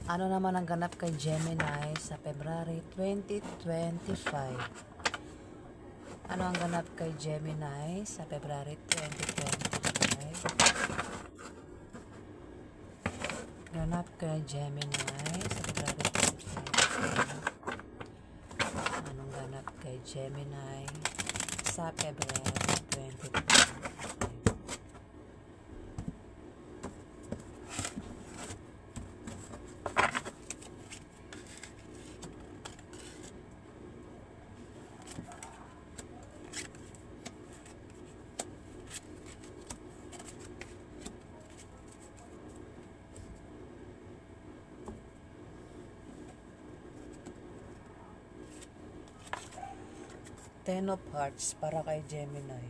Ano naman ang ganap kay Gemini sa February 2025? Ano ang ganap kay Gemini sa February 2025? Ganap kay Gemini sa February 2025. Anong ganap kay Gemini sa February 2025? Ten of Hearts para kay Gemini.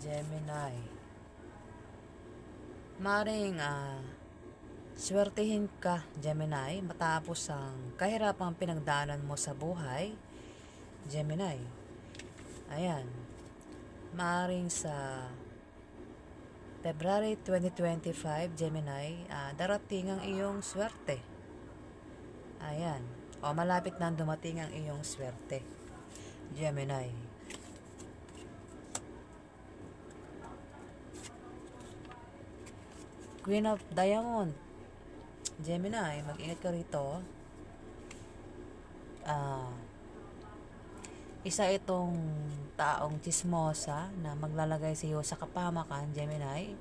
Gemini. Maring swertihin ka, Gemini, matapos ang kahirapang pinagdaanan mo sa buhay, Gemini. Ayan. Maring sa February 2025, Gemini, darating ang iyong swerte. Ayan. O malapit na dumating ang iyong swerte, Gemini. Queen of Diamond, Gemini, mag-ingat ka rito. Isa itong taong chismosa na maglalagay sa iyo sa kapamakan, Gemini.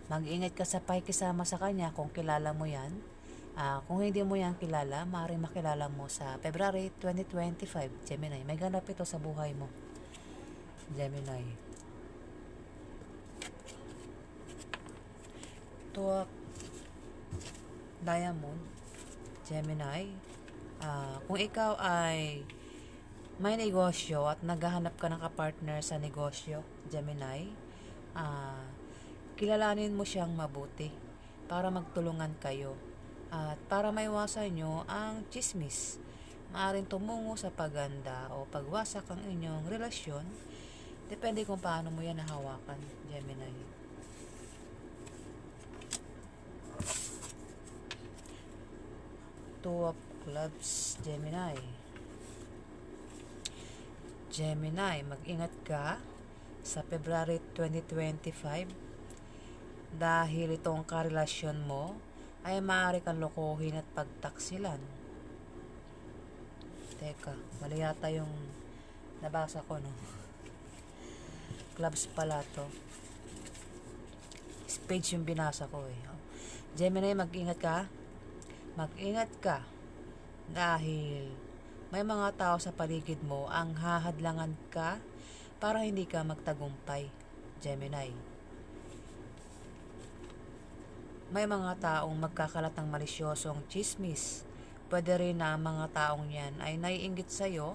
Mag-ingat ka sa pakikisama sa kanya kung kilala mo yan. Kung hindi mo yan kilala, maaaring makilala mo sa February 2025, Gemini. May ganap ito sa buhay mo, Gemini. Two of Diamond, Gemini. Kung ikaw ay may negosyo at naghahanap ka ng kapartner sa negosyo, Gemini, kilalanin mo siyang mabuti para magtulungan kayo at para maiwasan nyo ang chismis. Maaaring tumungo sa paganda o pagwasak ang inyong relasyon. Depende kung paano mo yan nahawakan, Gemini. Two of Clubs, Gemini. Gemini, mag-ingat ka sa February 2025 dahil itong karelasyon mo ay maaari kang lokohin at pagtaksilan. Teka, mali yata yung nabasa ko, no? Clubs pala to. Spades yung binasa ko, eh. Gemini, mag-ingat ka. Mag-ingat ka dahil may mga tao sa paligid mo ang hahadlangan ka para hindi ka magtagumpay, Gemini. May mga taong magkakalat ng malisyosong chismis. Pwede rin na ang mga taong yan ay naiinggit sa'yo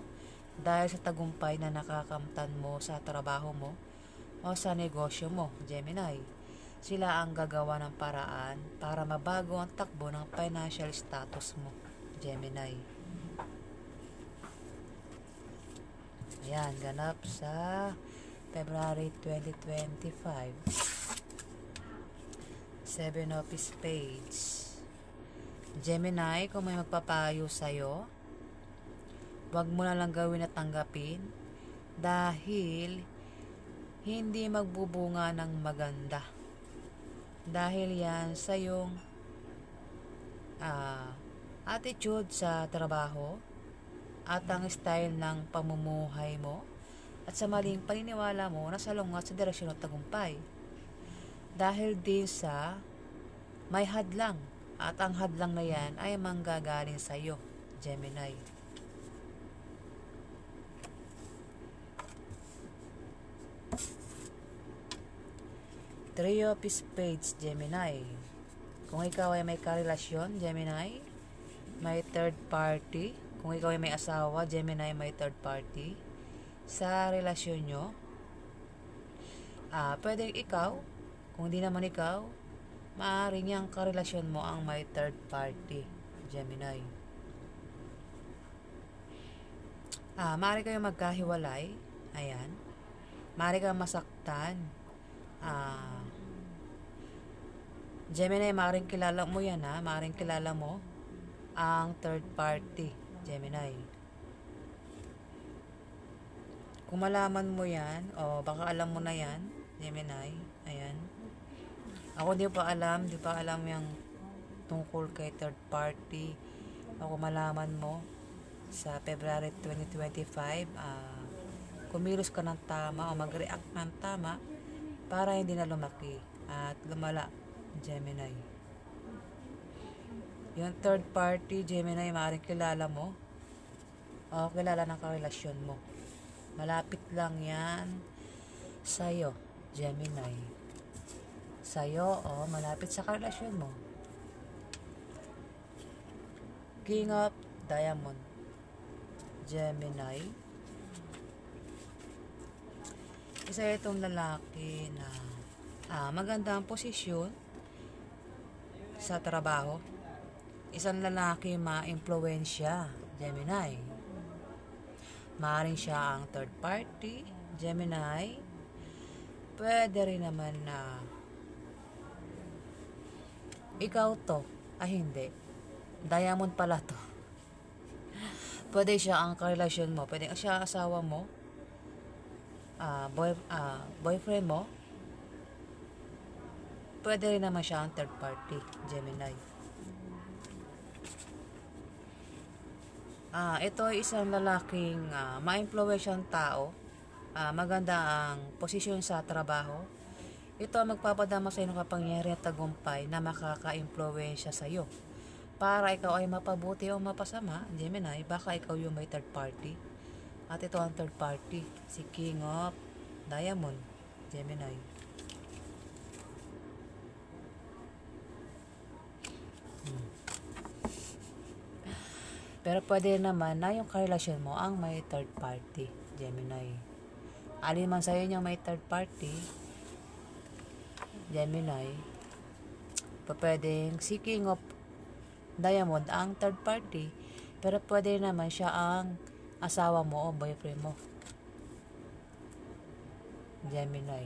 dahil sa tagumpay na nakakamtan mo sa trabaho mo o sa negosyo mo, Gemini. Sila ang gagawa ng paraan para mabago ang takbo ng financial status mo, Gemini. Ayan, ganap sa February 2025. Seven of Spades. Gemini, kung may magpapayo sa'yo, huwag mo na lang gawin at tanggapin dahil hindi magbubunga ng maganda. Dahil yan sa iyong attitude sa trabaho at ang style ng pamumuhay mo at sa maling paniniwala mo na salungat sa direksyon ng tagumpay. Dahil din sa may hadlang at ang hadlang na yan ay manggagaling sa iyo, Gemini. Three of Spades, Gemini. Kung ikaw ay may karelasyon, Gemini, may third party. Kung ikaw ay may asawa, Gemini, may third party sa relasyon nyo. Pwede ikaw, kung di naman ikaw, maaaring yung karelasyon mo ang may third party, Gemini. Maaari kayong magkahiwalay. Ayan. Maaari kang masaktan. Gemini, maaaring kilala mo yan ha. Maaaring kilala mo ang third party. Gemini. Kung malaman mo yan, o baka alam mo na yan, Gemini. Ayan. Ako di pa alam yung tungkol kay third party. Ako malaman mo sa February 2025, kumilos ka ng tama o mag-react ng tama para hindi na lumaki at lumala, Gemini. Yung third party, Gemini, maaaring kilala mo o kilala ng karelasyon mo. Malapit lang yan sa'yo, Gemini. Sa'yo o malapit sa karelasyon mo. King of Diamond, Gemini. Isa itong lalaki na maganda ang posisyon sa trabaho. Isang lalaki ma-impluwensya, Gemini. Maaaring siya ang third party, Gemini. Pwede rin naman na ikaw to, hindi. Diamond pala to. Pwede siya ang karelasyon mo. Pwede siya asawa mo. Boyfriend mo. Pwede rin naman siya ang third party, Gemini. Ito ay isang lalaking ma-influensyang tao. Maganda ang posisyon sa trabaho. Ito ang magpapadama sa iyo ng kapangyarihan at tagumpay na makaka-influensya sa iyo. Para ikaw ay mapabuti o mapasama, Gemini, baka ikaw yung may third party. At ito ang third party, si King of Diamond, Gemini. Pero pwede naman na yung karelasyon mo ang may third party, Gemini. Alin man sa'yo yung may third party, Gemini, pwedeng si King of Diamond ang third party, pero pwede naman siya ang asawa mo o boyfriend mo, Gemini.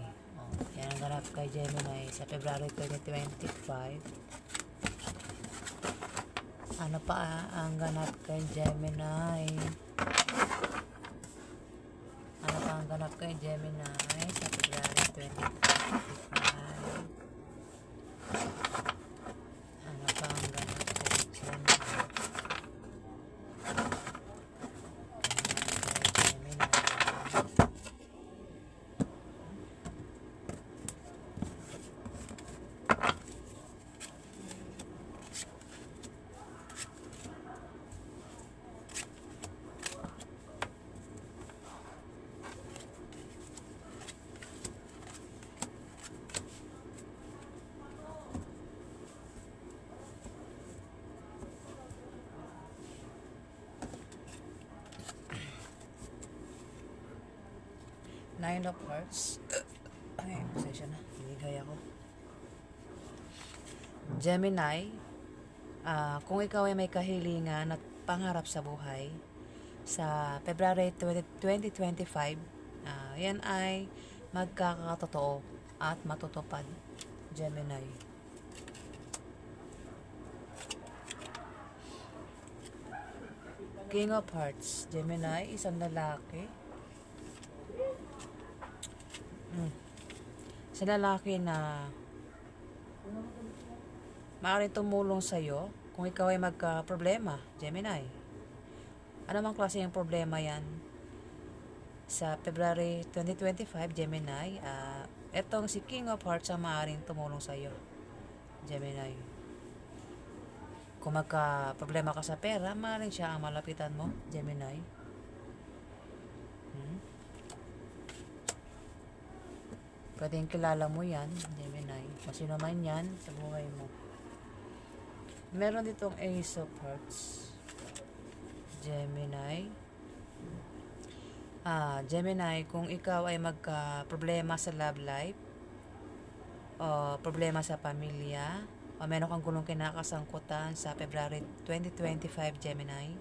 Yan ang ganap kay Gemini sa February 2025. Ano pa ang ganap kay Gemini? Ano pa ang ganap kay Gemini sa February 2025? Ano pa ang ganap kay Gemini? Nine of Hearts. Ay, pasensya na. Hinigay ako. Gemini, kung ikaw ay may kahilingan at pangarap sa buhay, sa February 2025, yan ay magkakatotoo at matutupad, Gemini. King of Hearts, Gemini, isang lalaki. Sa lalaki na maaaring tumulong sa'yo kung ikaw ay magka-problema, Gemini. Ano mang klase yung problema yan? Sa February 2025, Gemini, etong si King of Hearts ang maaaring tumulong sa'yo, Gemini. Kung magka-problema ka sa pera, maaaring siya ang malapitan mo, Gemini. Pwedeng kilala mo yan, Gemini. Masino man yan sa buhay mo. Meron ditong Ace of Hearts, Gemini. Gemini, kung ikaw ay magka-problema sa love life, o problema sa pamilya, o meron kang gulong kinakasangkutan sa February 2025, Gemini,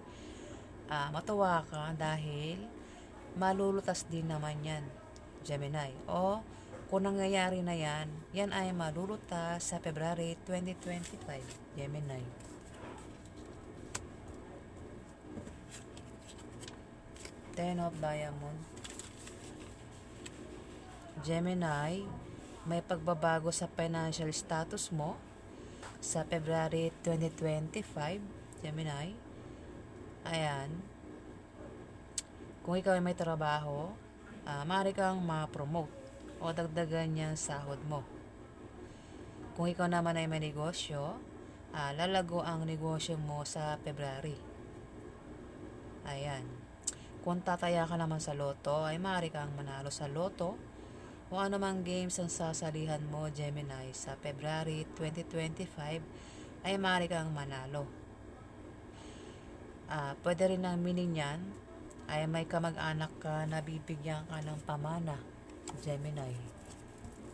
matuwa ka dahil malulutas din naman yan, Gemini. O Kung nangyayari na yan ay malulutas sa February 2025, Gemini. Ten of Diamond. Gemini, may pagbabago sa financial status mo sa February 2025, Gemini. Ayan. Kung ikaw ay may trabaho, maaari kang ma-promote o dagdagan niya sahod mo. Kung ikaw naman ay may negosyo, lalago ang negosyo mo sa February. Ayan. Kung tataya ka naman sa loto, ay maaari kang manalo sa loto o anumang games ang sasalihan mo, Gemini, sa February 2025 ay maaari kang manalo. Pwede rin ang meaning niyan ay may kamag-anak ka na bibigyan ka ng pamana, Gemini,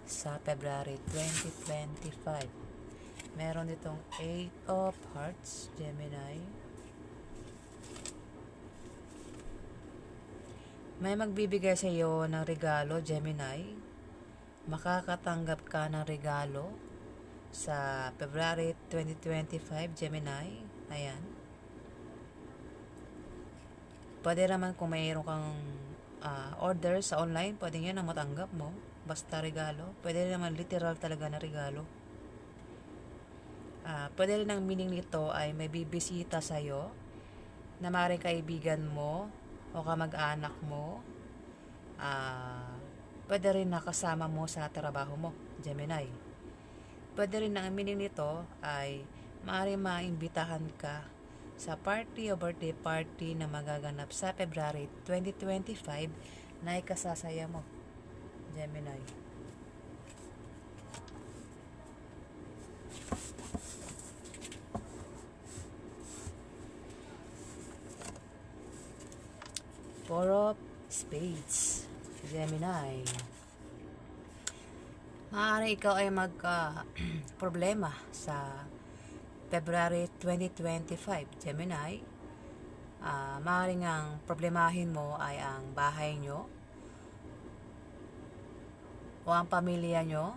sa February 2025. Meron ditong 8 of Hearts, Gemini. May magbibigay sa iyo ng regalo, Gemini. Makakatanggap ka ng regalo sa February 2025, Gemini. Ayan. Pwede naman kung mayroon kang order sa online, pwede yan ang matanggap mo. Basta regalo. Pwede naman literal talaga na regalo. Pwede rin ang meaning nito ay may bibisita sa'yo na maaaring kaibigan mo o kamag-anak mo. Pwede rin nakasama mo sa trabaho mo, Gemini. Pwede rin ang meaning nito ay maaaring maimbitahan ka sa party o birthday party na magaganap sa February 2025 na ikasasaya mo, Gemini. Four of Spades, Gemini. Maaari ikaw ay problema sa February 2025, Gemini. Maaaring ang problemahin mo ay ang bahay nyo o ang pamilya nyo.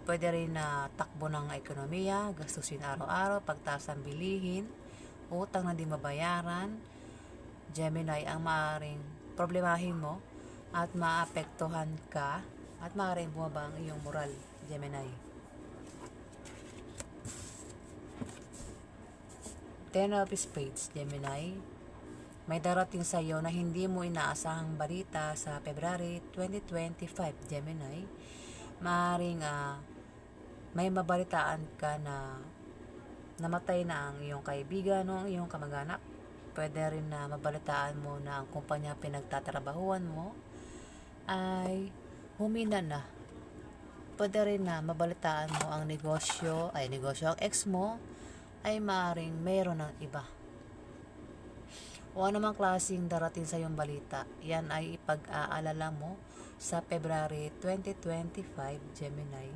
Pwede rin na takbo ng ekonomiya, gastusin araw-araw, pagtaas ng bilihin, utang na di mabayaran, Gemini, ang maaaring problemahin mo at maapektuhan ka at maaaring bumaba ang iyong moral, Gemini. Ten of Spades, Gemini. May darating sa iyo na hindi mo inaasahang balita sa February 2025, Gemini. Maaaring may mabalitaan ka na namatay na ang iyong kaibigan o ang iyong kamag-anak. Pwede rin na mabalitaan mo na ang kumpanya pinagtatrabahuan mo ay humina na. Pwede rin na mabalitaan mo ang negosyo ang ex mo ay maaaring mayroon ng iba. O anumang klaseng darating sa iyong balita, yan ay ipag-aalala mo sa February 2025, Gemini.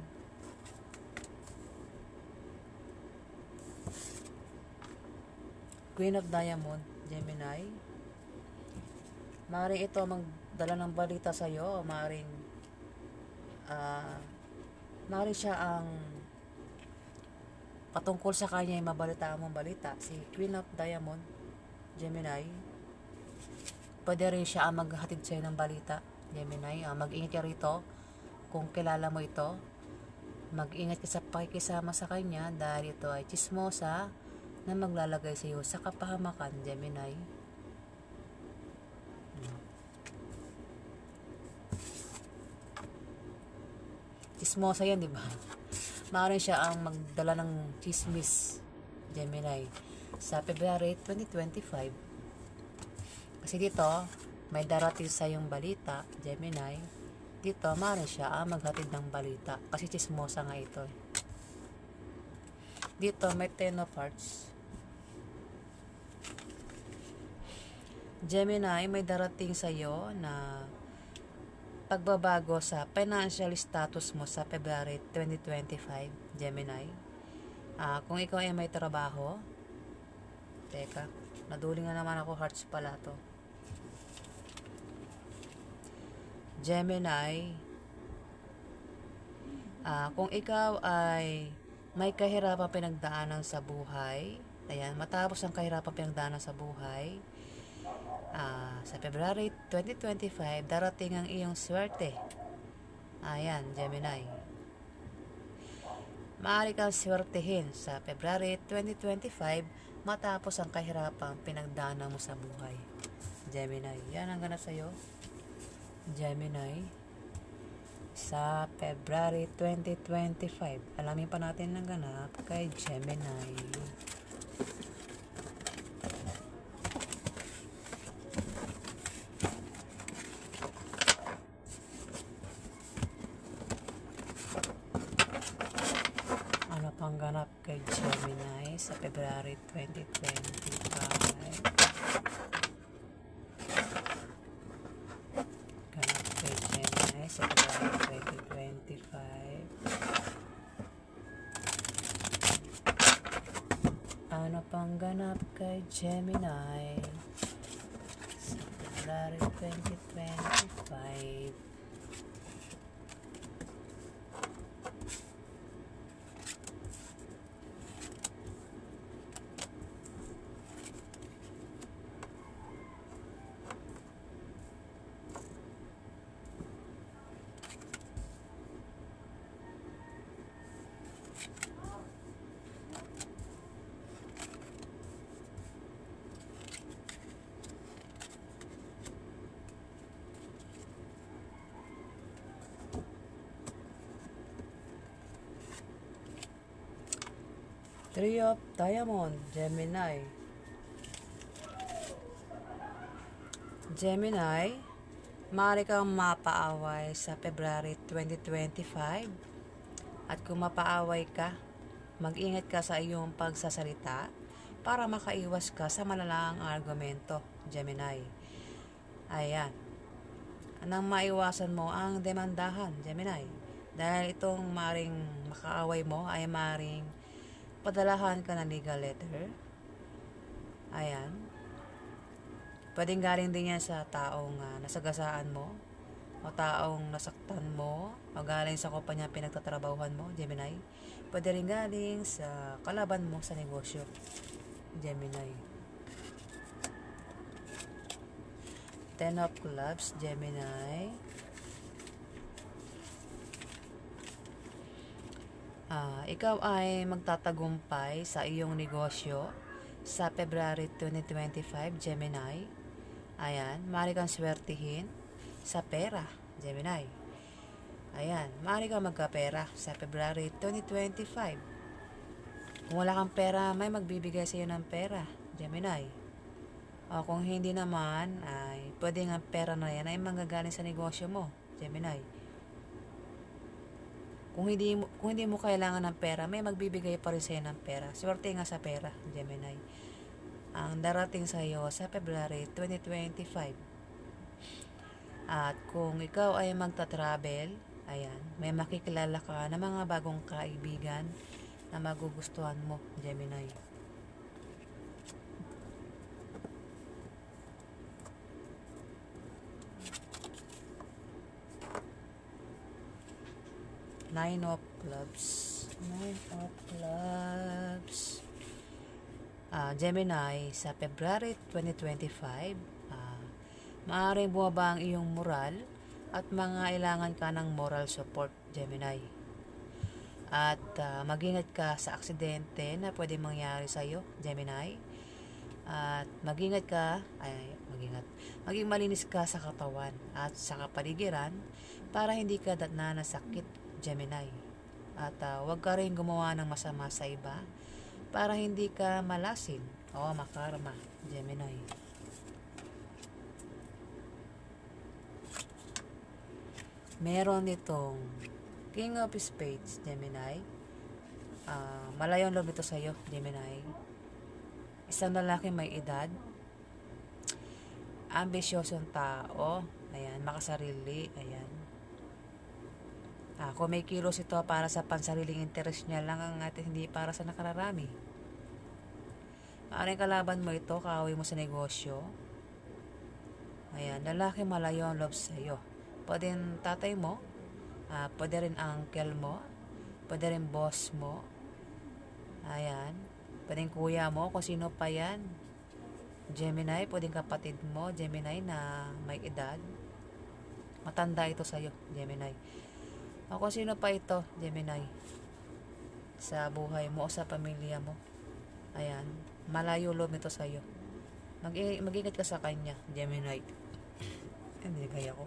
Queen of Diamond, Gemini. Maaaring ito magdala ng balita sa iyo, maaaring siya ang patungkol sa kanya ay mabalitaan mong balita. Si Queen of Diamond, Gemini. Pwede rin siya ang maghatid sa iyo ng balita, Gemini. Mag-ingat ka rito kung kilala mo ito. Mag-ingat ka sa pakikisama sa kanya dahil ito ay chismosa na maglalagay sa iyo sa kapahamakan, Gemini. Chismosa yan, di ba? Maaaring siya ang magdala ng chismis, Gemini, sa February 2025. Kasi dito, may darating sa yung balita, Gemini. Dito, maaaring siya ang maghatid ng balita. Kasi chismosa nga ito. Dito, may Ten of Hearts. Gemini, may darating sa iyo na pagbabago sa financial status mo sa February 2025, Gemini. Kung ikaw ay may trabaho, teka, naduli nga naman ako, hearts pala to. Gemini, Kung ikaw ay may kahirapan pinagdaanan sa buhay, ayan, matapos ang kahirapan pinagdaanan sa buhay, sa February 2025, darating ang iyong swerte. Ayan, Gemini. Maaari kang swertehin sa February 2025 matapos ang kahirapang pinagdaanan mo sa buhay. Gemini. Yan ang ganap sa'yo. Gemini. Sa February 2025. Alamin pa natin ang ganap kay Gemini. Ano pang ganap kay Gemini sa February 2025? Ganap kay Gemini sa February 2025. Ano pang ganap kay Gemini sa February 2025? Three of Diamond, Gemini. Gemini, maaari kang mapaaway sa February 2025. At kung mapaaway ka, mag-ingat ka sa iyong pagsasalita para makaiwas ka sa malalaang argumento, Gemini. Ayan. Nang maiwasan mo ang demandahan, Gemini. Dahil itong maring makaaway mo ay maring padalahan ka ng legal letter. Ayan. Pwedeng galing din yan sa taong nasagasaan mo o taong nasaktan mo o galing sa kumpanya pinagtatrabahuhan mo, Gemini. Pwede rin galing sa kalaban mo sa negosyo, Gemini. Ten of Clubs, Gemini. Ikaw ay magtatagumpay sa iyong negosyo sa February 2025, Gemini. Ayan, maaari kang swertihin sa pera, Gemini. Ayan, maaari kang magkapera sa February 2025. Kung wala kang pera, may magbibigay sa iyo ng pera, Gemini. O kung hindi naman, ay pwede nga pera na yan ay manggagaling sa negosyo mo, Gemini. Kung hindi mo kailangan ng pera, may magbibigay pa rin sa'yo ng pera. Swerte nga sa pera, Gemini. Ang darating sa iyo sa February 2025. At kung ikaw ay magta-travel, ayan, may makikilala ka ng mga bagong kaibigan na magugustuhan mo, Gemini. Nine of Clubs. Nine of Clubs. Gemini, sa February 2025, maaaring bumaba ang iyong moral at mangailangan ka ng moral support, Gemini. At mag-ingat ka sa aksidente na pwede mangyari sa iyo, Gemini. At maging malinis ka sa katawan at sa kapaligiran para hindi ka nasakit, Gemini. At huwag ka rin gumawa ng masama sa iba para hindi ka malasin o makarma, Gemini. Meron itong King of Spades, Gemini. Malayong loob ito sa iyo, Gemini. Isang lalaki may edad, ambisyosong tao, ayan, makasarili, ayan. Kung may kilos ito para sa pansariling interes niya lang ang atin, hindi para sa nakararami. Maaring kalaban mo ito, kaaway mo sa negosyo. Ayan, lalaki malayo ang love sa iyo. Pwede rin tatay mo, pwede rin uncle mo, pwede rin boss mo. Ayan. Pwedeng kuya mo, kung sino pa yan. Gemini, pwedeng kapatid mo, Gemini na may edad. Matanda ito sa'yo, Gemini. O kung sino pa ito, Gemini. Sa buhay mo o sa pamilya mo. Ayan. Malayo loob nito sa'yo. Mag-ingat ka sa kanya, Gemini. Hindi kaya ko.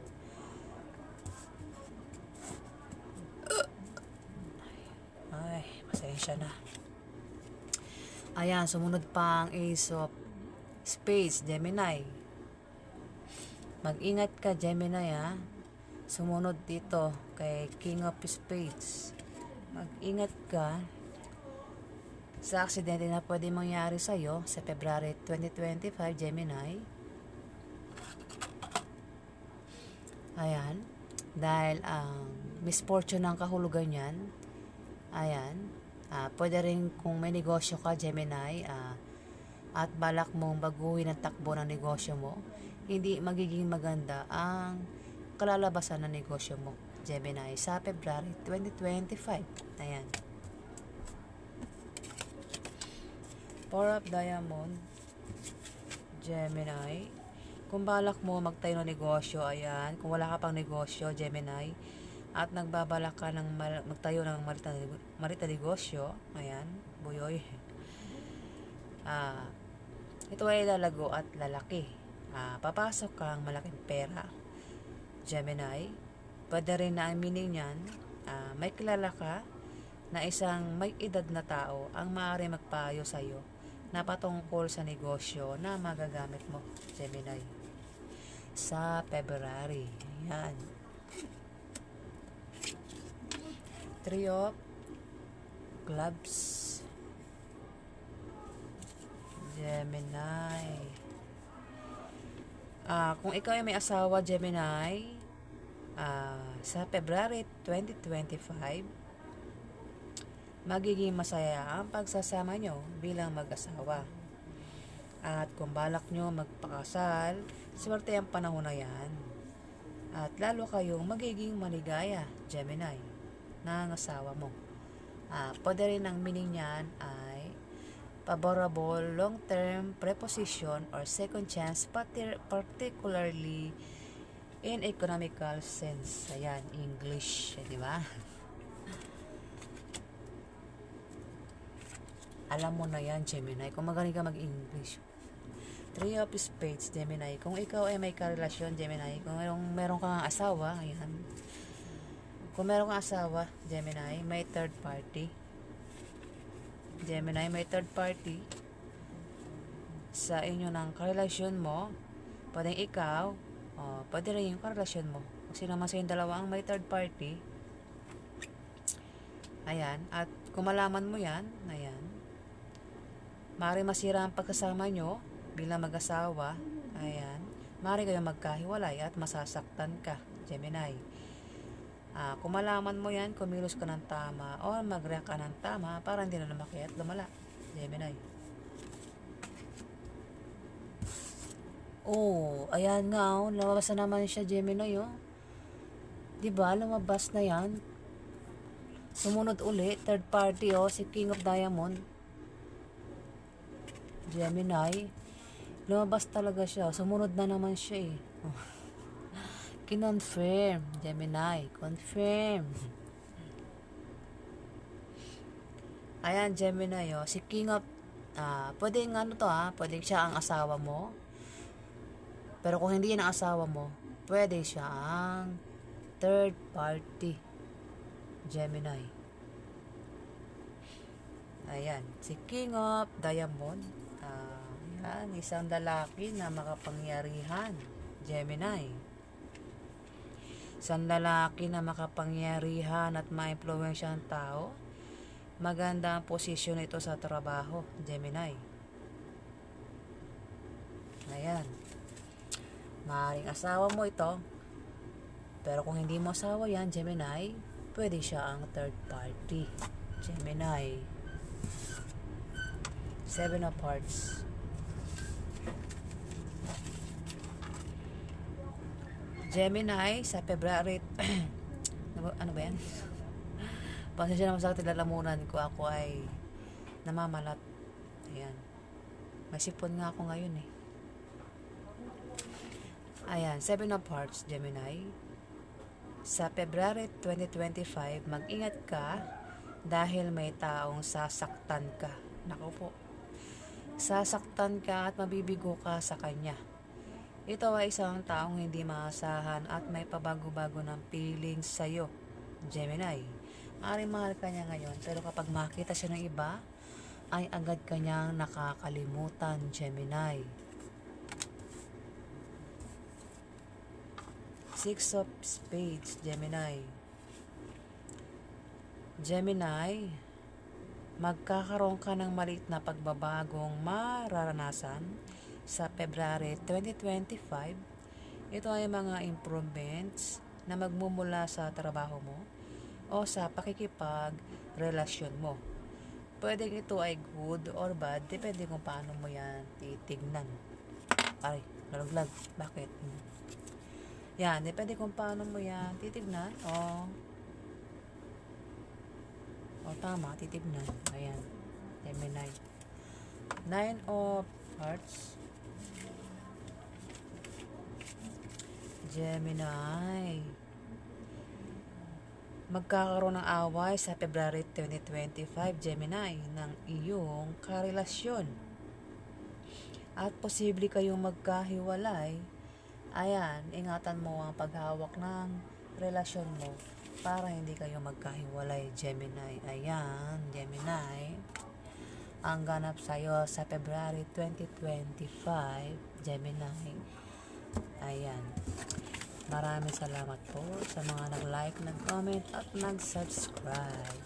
Ay, pasensya na. Ayan, sumunod pa ang Ace of Spades, Gemini. Mag-ingat ka, Gemini, ha. Sumunod dito kay King of Spades. Mag-ingat ka sa aksidente na pwede mangyari sa'yo sa February 2025, Gemini. Ayan. Dahil ang misfortune ng kahulugan yan, ayan, pwede rin kung may negosyo ka, Gemini, at balak mong baguhin ang takbo ng negosyo mo, hindi magiging maganda ang kalalabasan ng negosyo mo, Gemini, sa February 2025. Ayan. Four of Diamond, Gemini. Kung balak mo magtayo ng negosyo, ayan, kung wala ka pang negosyo, Gemini, at nagbabalak ka ng magtayo ng marita negosyo, ayan, buyoy. Ito ay lalago at lalaki. Papasok kang malaking pera, Gemini. Pwede rin na ang meaning niyan, may kilala ka na isang may edad na tao ang maaari magpayo sa iyo na patungkol sa negosyo na magagamit mo, Gemini, sa February. Ayan. Three of Clubs, Gemini. Kung ikaw ay may asawa, Gemini, sa February 2025, magiging masaya ang pagsasama nyo bilang mag-asawa. At kung balak nyo magpakasal, swerte ang panahon na yan. At lalo kayong magiging maligaya, Gemini, ng asawa mo. Pwede rin ang meaning niyan ay favorable long-term preposition or second chance, particularly in economical sense. Ayan, English, di ba? Alam mo na yan, Gemini, kung magaling ka mag-English. Three of Spades, Gemini. Kung ikaw ay may karelasyon, Gemini, kung meron kang asawa, ayan. Kung meron kang asawa, Gemini, may third party. Gemini, may third party sa inyo ng karelasyon mo. Pwedeng ikaw, pwede rin yung karelasyon mo. Kung sino man sa yung dalawa ang may third party, ayan. At kung malaman mo yan, ayan, maaari masira ang pagkasama nyo bilang mag-asawa. Ayan. Maaari kayong magkahiwalay at masasaktan ka, Gemini. Kung malaman mo yan, kumilos ka ng tama o mag-react ka ng tama para hindi na lumaki at lumala, Gemini. Ayan nga, lumabas na naman siya, Gemini, Diba, lumabas na yan. Sumunod uli, third party, si King of Diamond. Gemini, lumabas talaga siya. Sumunod na naman siya, Kinonfirm, Gemini, confirm. Ayan, Gemini, si King of, pwedeng pwedeng siya ang asawa mo. Pero kung hindi yan ang asawa mo, pwede siya ang third party, Gemini. Ayan, si King of Diamond. Ayan, isang lalaki na makapangyarihan, Gemini. Isang lalaki na makapangyarihan at ma-influensya ang tao. Maganda ang posisyon ito sa trabaho, Gemini. Ayan. Maaaring asawa mo ito. Pero kung hindi mo asawa yan, Gemini, pwede siya ang third party, Gemini. Seven of Hearts. Gemini, sa February, ano ba yan? Pasensya naman sa lalamunan ko. Ako ay namamalat. Ayan. May sipon nga ako ngayon eh. Ayan, Seven of Hearts, Gemini. Sa February 2025, mag-ingat ka dahil may taong sasaktan ka. Naku po. Sasaktan ka at mabibigo ka sa kanya. Ito ay isang taong hindi maasahan at may pabago-bago ng feelings sa'yo, Gemini. Maaaring mahal ka niya ngayon, pero kapag makita siya ng iba, ay agad kanyang nakakalimutan, Gemini. Six of Spades, Gemini. Gemini, magkakaroon ka ng maliit na pagbabagong mararanasan sa February 2025. Ito ay mga improvements na magmumula sa trabaho mo o sa pakikipag-relasyon mo. Pwedeng ito ay good or bad, depende kung paano mo yan titignan. Ay, nalaglag. Bakit? Yan, depende kung paano mo yan titignan. O tama, titignan. Ayan, Gemini. Nine of Hearts. Gemini. Magkakaroon ng away sa February 2025, Gemini, ng iyong karelasyon. At posible kayong magkahiwalay. Ayan, ingatan mo ang paghawak ng relasyon mo para hindi kayo magkahiwalay, Gemini. Ayan, Gemini. Ang ganap sa'yo sa February 2025, Gemini. Ayan. Maraming salamat po sa mga nag-like, nag-comment at nag-subscribe.